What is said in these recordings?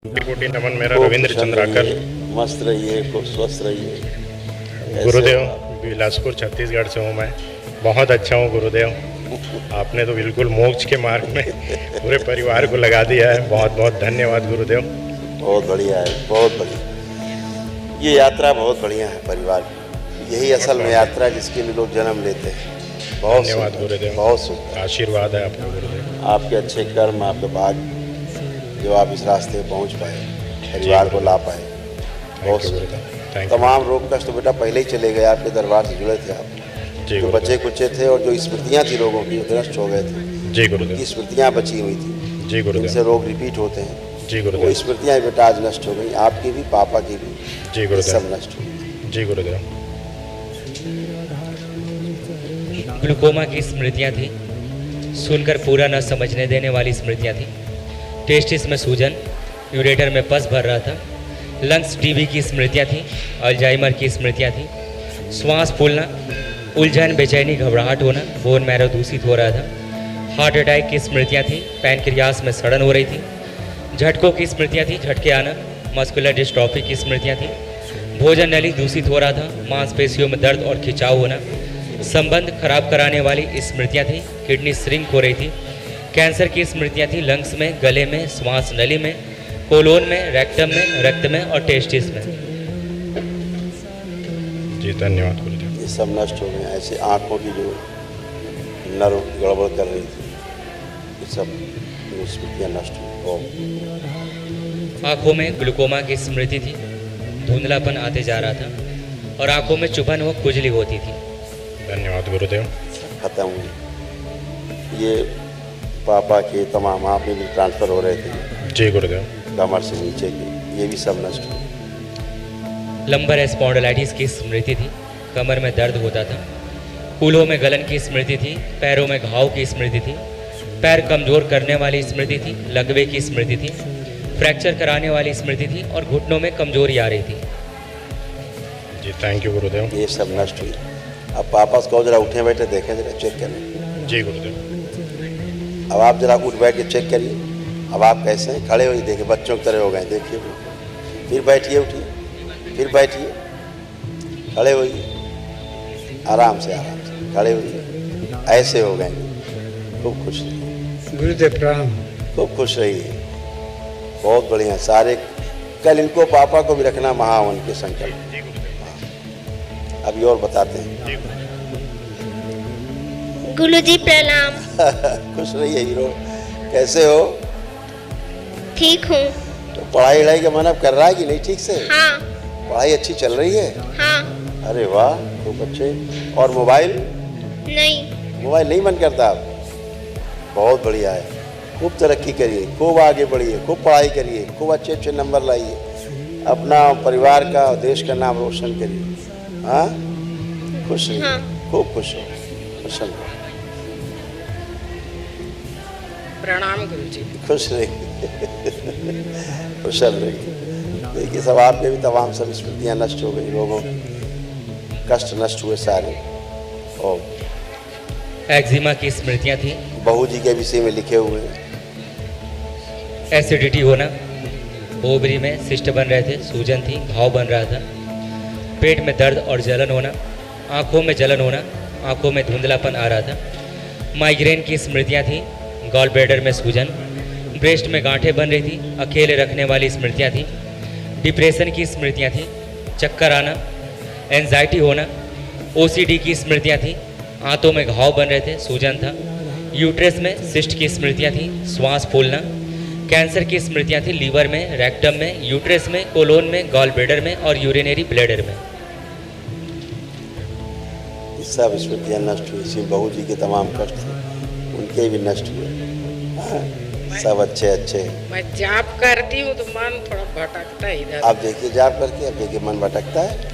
कोटि नमन। मेरा रविंद्र चंद्राकर। मस्त रहिए, खूब स्वस्थ रहिए। गुरुदेव, बिलासपुर छत्तीसगढ़ से हूँ मैं। बहुत अच्छा हूँ गुरुदेव। आपने तो बिल्कुल मोक्ष के मार्ग में पूरे परिवार को लगा दिया है। बहुत बहुत धन्यवाद गुरुदेव। बहुत बढ़िया है, बहुत बढ़िया। ये यात्रा बहुत बढ़िया है परिवार की। यही असल में यात्रा जिसके लिए लोग जन्म लेते हैं। बहुत धन्यवाद गुरुदेव। बहुत सुंदर आशीर्वाद है आपका गुरुदेव। आपके अच्छे कर्म, आपके भाग्य जो आप इस रास्ते पे पहुंच पाए, परिवार को ला पाए। बहुत सुंदर। तमाम रोग कष्ट तो बेटा पहले ही चले गए, आपके दरबार से जुड़े थे आप। जो बचे कुचे थे और जो स्मृतियाँ थी रोगों की, नष्ट हो गए थे। जी गुरुदेव। की स्मृतियाँ बची हुई थी। जी गुरुदेव। जिनसे रोग रिपीट होते हैं। जी गुरुदेव। वो स्मृतियाँ बेटा आज नष्ट हो गई, आपकी भी, पापा की भी। जी गुरुदेव। सब नष्ट हो गई। जी गुरुदेव। ग्लूकोमा की स्मृतियाँ थी, सुनकर पूरा न समझने देने वाली स्मृतियाँ थी। टेस्टिस में सूजन, यूरेटर में पस भर रहा था। लंग्स टीबी की स्मृतियाँ थी, अल्जाइमर की स्मृतियाँ थी। श्वास फूलना, उलझन, बेचैनी, घबराहट होना, बोन मैरो दूषित हो रहा था। हार्ट अटैक की स्मृतियाँ थी, पैनक्रियास में सड़न हो रही थी। झटकों की स्मृतियाँ थी, झटके आना। मस्कुलर डिस्ट्रॉफी की स्मृतियाँ थी। भोजन नली दूषित हो रहा था, मांसपेशियों में दर्द और खिंचाव होना। संबंध खराब कराने वाली स्मृतियाँ थी, किडनी श्रिंक हो रही थी। कैंसर की स्मृतियाँ थी, लंग्स में, गले में, श्वास नली में, कोलोन में, रेक्टम में, रक्त में और टेस्टिस में। जी धन्यवाद गुरुदेव। ये सब नष्ट हो गए। ऐसे आँखों की जो नर्व गड़बड़ कर रही थी, ये सब स्मृतियाँ नष्ट हो। आँखों में ग्लूकोमा की स्मृति थी, धुंधलापन आते जा रहा था और आँखों में चुभन व खुजली होती थी। धन्यवाद गुरुदेव। खत्म हुई। ये पापा के तमाम आप में भी ट्रांसफ़र हो रहे थे। जी गुरुदेव। कमर से नीचे के, ये भी सब नष्ट हुए। लंबर स्पॉन्डिलाइटिस की स्मृति थी, कमर में दर्द होता था। कूल्हों में गलन की स्मृति थी, पैरों में घाव की स्मृति थी। पैर कमज़ोर करने वाली स्मृति थी, लकवे की स्मृति थी। फ्रैक्चर कराने वाली स्मृति थी और घुटनों में कमजोरी आ रही थी। जी थैंक यू गुरुदेव। ये सब नष्ट हुई। अब पापा को जरा उठे बैठे देखें, जरा चेक करें। जी गुरुदेव। अब आप जरा उठ बैठ के चेक करिए। अब आप कैसे हैं? खड़े होइए, देखिए बच्चों की तरह हो गए, देखिए। फिर बैठिए, उठिए, फिर बैठिए, खड़े होइए, आराम से खड़े होइए। ऐसे हो गए। खूब खुश रहिए गुरुदेव, प्रणाम। खूब खुश रहिए। बहुत बढ़िया। सारे कल इनको पापा को भी रखना महावन के संकल्प। अभी और बताते हैं। गुरुजी प्रणाम। खुश रहिए हीरो। कैसे हो? ठीक हूँ। तो पढ़ाई वढ़ाई का मन अब कर रहा है कि नहीं ठीक से? हाँ। पढ़ाई अच्छी चल रही है? हाँ। अरे वाह, खूब अच्छे। और मोबाइल? नहीं। मोबाइल नहीं मन करता आप? बहुत बढ़िया है। खूब तरक्की करिए, खूब आगे बढ़िए, खूब पढ़ाई करिए, खूब अच्छे अच्छे नंबर लाइए, अपना परिवार का और देश का नाम रोशन करिए। हाँ, खुश रहिए। हाँ। खूब खुश हो, प्रसन्न हो। प्रणाम गुरुजी। खुश रहिए, कुशल रहिए। देखिए सब आपके भी तमाम सब स्मृतियाँ नष्ट हो गई, लोगों कष्ट नष्ट हुए सारे। और एक्जिमा की स्मृतियाँ थी, बहू जी के विषय में लिखे हुए हैं। एसिडिटी होना, ओवरी में सिस्ट बन रहे थे, सूजन थी, घाव बन रहा था। पेट में दर्द और जलन होना, आँखों में जलन होना, आँखों में धुंधलापन आ रहा था। माइग्रेन की स्मृतियाँ थी, गॉल ब्लैडर में सूजन, ब्रेस्ट में गांठें बन रही थी, अकेले रखने वाली स्मृतियाँ थी। डिप्रेशन की स्मृतियाँ थी, चक्कर आना, एंजाइटी होना। ओसीडी की स्मृतियाँ थी, आंतों में घाव बन रहे थे, सूजन था। यूट्रस में सिस्ट की स्मृतियाँ थी, श्वास फूलना। कैंसर की स्मृतियाँ थी, लीवर में, रेक्टम में, यूट्रस में, कोलोन में, गॉल ब्लैडर में और यूरिनरी ब्लैडर में। सब स्मृतियाँ नष्ट हुई। इसी बहू जी के तमाम कष्ट थे, उनके भी नष्ट हुए। हाँ, सब अच्छे अच्छे। मैं जाप करती हूँ तो मन थोड़ा भटकता है इधर। आप देखिए जाप करके, अब देखिए मन भटकता है।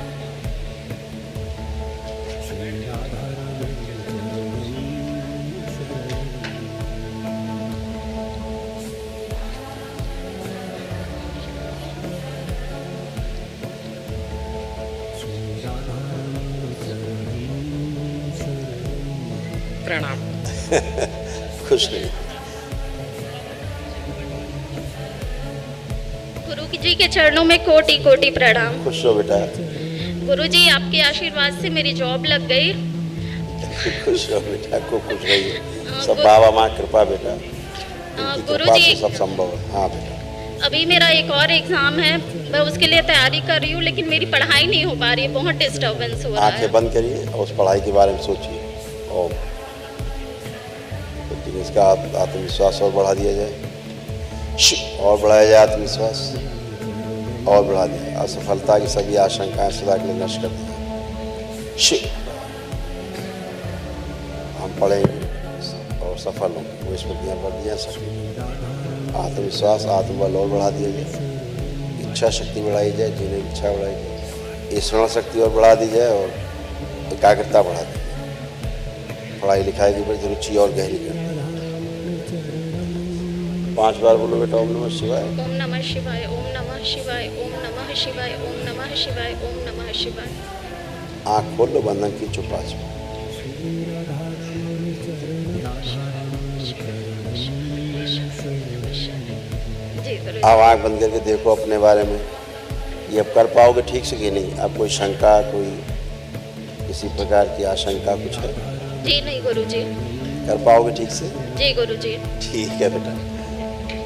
प्रणाम। खुश रहिए। गुरु जी के चरणों में कोटि कोटि प्रणाम। खुश रहो बेटा, गुरु जी आपके आशीर्वाद से मेरी जॉब लग गई। खुश रहो बेटा, खूब खुश रहिए। सब बाबा माँ कृपा बेटा, उनकी गुरु कृपा जी से सब संभव है। हाँ बेटा, अभी मेरा एक और एग्जाम है, मैं उसके लिए तैयारी कर रही हूँ, लेकिन मेरी पढ़ाई नहीं हो पा रही है, बहुत डिस्टर्बेंस हो रहा है। आंखें बंद करिए और उस पढ़ाई के बारे में सोचिए और लेकिन इसका आत्मविश्वास और बढ़ा दिया जाए, और बढ़ाया जाए आत्मविश्वास, और बढ़ा दिया। असफलता की सभी आशंकाएं सदा के लिए नष्ट कर दी। हम पढ़ेंगे और सफल होंगे, वो स्मृतियाँ बढ़ दिया सकती। आत्मविश्वास आत्मबल और बढ़ा दिया जाए, इच्छा शक्ति बढ़ाई जाए, जीने की इच्छा बढ़ाई जाए, स्मरण शक्ति और बढ़ा दी जाए और एकाग्रता बढ़ा दी जाए। पढ़ाई लिखाई की प्रति रुचि और गहरी कर दी। 5 बार बोलो बेटा, ओम नमः शिवाय। ओम नमः शिवाय, ओम नमः शिवाय, ओम नमः शिवाय, ओम नमः शिवाय, ओम नमः शिवाय। आँख खोल लो, बंधन की चुप 5 बार। जी गुरु जी। अब आँख बंद करके देखो अपने बारे में, ये अब कर पाओगे ठीक से कि नहीं? अब कोई शंका, कोई किसी प्रकार की आशंका कुछ है? जी नहीं गुरु जी। कर पाओगे ठीक से? जी गुरु जी। ठीक है बेटा,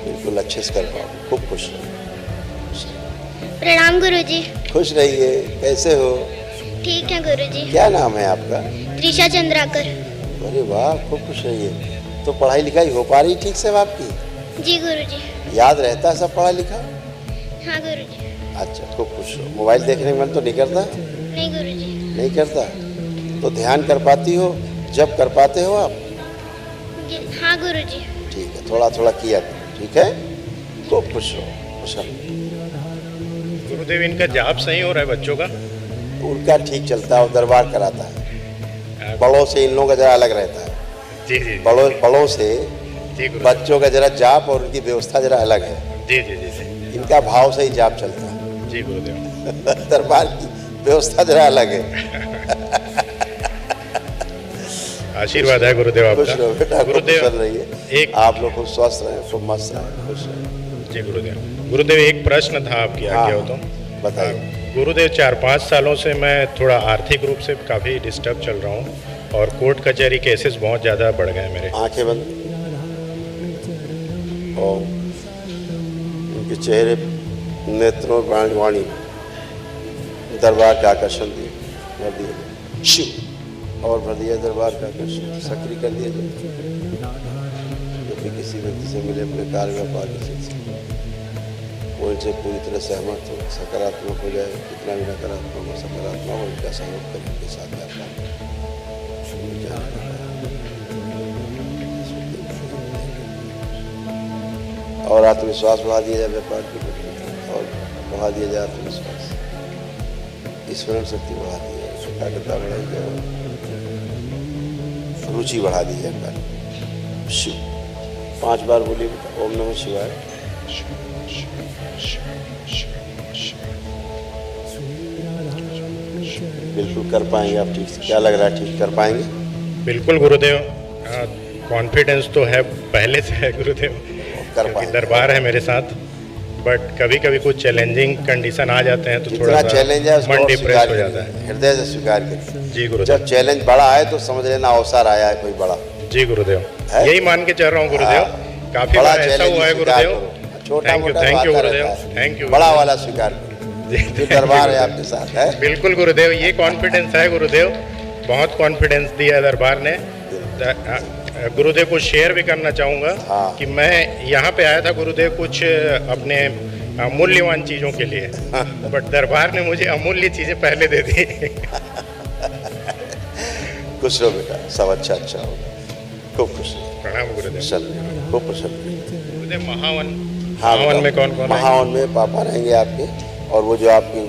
बिल्कुल अच्छे से कर पाओगे। खूब खुश रहो। प्रणाम गुरु जी। खुश रहिए। कैसे हो? ठीक है गुरु जी। क्या नाम है आपका? त्रिशा चंद्राकर। अरे वाह, खूब खुश रहिए। तो पढ़ाई लिखाई हो पा रही ठीक से अब आपकी? जी गुरु जी। याद रहता है सब पढ़ा लिखा? हाँ गुरु जी। अच्छा, खूब खुश हो। मोबाइल देखने में मन तो नहीं करता? नहीं गुरु जी। नहीं करता? तो ध्यान कर पाती हो? जब कर पाते हो आप? हाँ गुरु जी। ठीक है, थोड़ा थोड़ा किया करो, ठीक है? खूब खुश रहो, खुश रहो। गुरुदेव इनका जाप सही हो रहा है बच्चों का? उनका ठीक चलता है, वो दरबार कराता है। बड़ों से इन लोगों का जरा अलग रहता है। जी जी बड़ों से जी गुरुदेव। बच्चों का जरा जाप और उनकी व्यवस्था जरा अलग है। जी जी जी जी इनका भाव से ही जाप चलता है। जी गुरुदेव। दरबार की व्यवस्था जरा अलग है। आशीर्वाद है गुरुदेव खुश रहो आपका। बेटा, खूब गुरुदेव खुश रहिए। एक आप लोग खूब स्वस्थ रहे, खूब मस्त रहे, खुश रहे। जी गुरुदेव। गुरुदेव एक प्रश्न था आपकी आज्ञा हो तो? बताइए। गुरुदेव 4-5 सालों से मैं थोड़ा आर्थिक रूप से काफ़ी डिस्टर्ब चल रहा हूँ और कोर्ट कचहरी केसेस बहुत ज़्यादा बढ़ गए मेरे। आंखें बंद और उनके चेहरे, नेत्रों, वाणी दरबार का आकर्षण दिए, भर दिया शिव, और भर दिया दरबार का आकर्षण, सक्रिय कर दिया जाए। जब भी किसी व्यक्ति से मिले अपने कार्य व्यापार के सिलसिले वो इनसे पूरी तरह सहमत हो, सकारात्मक हो जाए, कितना भी नकारात्मक हो, सकारात्मक हो, इनका सहयोग करें, इनके साथ व्यापार और आत्मविश्वास बढ़ा दिया जाए व्यापार के प्रति, और बढ़ा दिया जाए आत्मविश्वास, स्मरण शक्ति बढ़ा दी जाए, एकाग्रता बढ़ाई जाए, रुचि बढ़ा दी जाए कार्य। शिव 5 बार बोलिए बेटा, ओम नमः शिवाय। बिल्कुल कर पाएंगे आप ठीक से? क्या लग रहा है, ठीक कर पाएंगे? बिल्कुल गुरुदेव, कॉन्फिडेंस तो है, पहले से है गुरुदेव, कर क्योंकि पाएंगे। दरबार है मेरे साथ। बट कभी कभी कुछ चैलेंजिंग कंडीशन आ जाते हैं तो थोड़ा जितना सा चैलेंज है उसको मन और डिप्रेस स्वीकार हो करिए, जाता है। हृदय से स्वीकार करिए। जी गुरुदेव। जब चैलेंज बड़ा आए तो समझ लेना अवसर आया है कोई बड़ा। जी गुरुदेव, है? यही मान के चल रहा हूँ गुरुदेव। हाँ, काफी बड़ा बार ऐसा चैलेंज हुआ है स्वीकार गुरुदेव। करो। छोटा थैंक यू मोटा थैंक यू आता गुरुदेव, रहता है। Thank you. बड़ा वाला स्वीकार करो, जो दरबार है आपके साथ है। बिल्कुल गुरुदेव, ये कॉन्फिडेंस है गुरुदेव, बहुत कॉन्फिडेंस दिया है दरबार ने। गुरुदेव को शेयर भी करना चाहूँगा हाँ। कि मैं यहाँ पे आया था गुरुदेव कुछ अपने मूल्यवान चीज़ों के लिए, बट दरबार ने मुझे अमूल्य चीज़ें पहले दे दी। खुश रहो बेटा, सब अच्छा अच्छा होगा, खूब खुश रहो। प्रणाम गुरुदेव। प्रसन्न, खूब प्रसन्न। गुरुदेव महावन, हाँ, महावन में कौन कौन है? महावन में पापा रहेंगे आपके, और वो जो आपकी